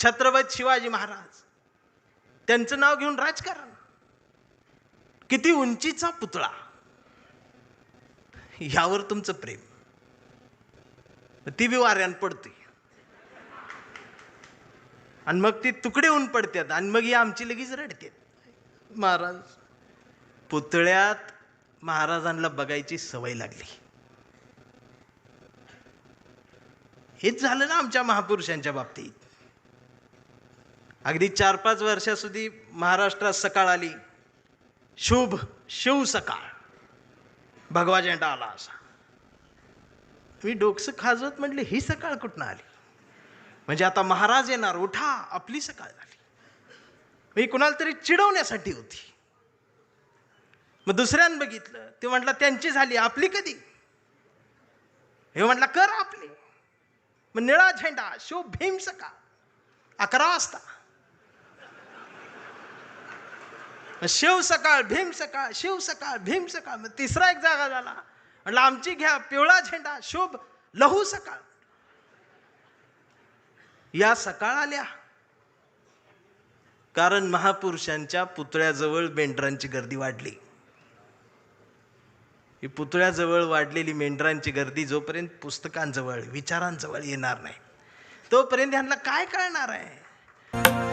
छत्रपती शिवाजी महाराज, त्यांचं नाव घेऊन राजकारण. किती उंचीचा पुतळा, यावर तुमचं प्रेम. ती बी वाऱ्यान पडते आणि मग ती तुकडे होऊन पडतात आणि मग ही आमची लगेच रडते. महाराज, पुतळ्यात महाराजांना बघायची सवय लागली. हेच झालं ना आमच्या महापुरुषांच्या बाबतीत. अगदी 4-5 वर्षाસુધી महाराष्ट्रात सकाळ आली, शुभ शिव सकाळ, भगवा झेंडा आला असा. मी डोकसं खाजवत म्हटले, ही सकाळ कुठनं आली? म्हणजे आता महाराज येणार, उठा, आपली सकाळ झाली. मी कुणाला तरी चिडवण्यासाठी होती. मग दुसऱ्यानं बघितलं, ते म्हटलं त्यांची झाली, आपली कधी? हे म्हटलं कर आपली. मग निळा झेंडा, शुभ भीम सकाळ, 11 वाजता. शिव सकाळ, भीम सकाळ, शिव सकाळ, भीम सकाळ. मग तिसरा एक जागा झाला, म्हटलं आमची घ्या, पिवळा झेंडा, शुभ लहू सकाळ. या सकाळ आल्या कारण महापुरुषांच्या पुतळ्याजवळ मेंढरांची गर्दी वाढली. ही पुतळ्याजवळ वाढलेली मेंढरांची गर्दी जोपर्यंत पुस्तकांजवळ, विचारांजवळ येणार नाही, तोपर्यंत ह्यांना काय कळणार आहे?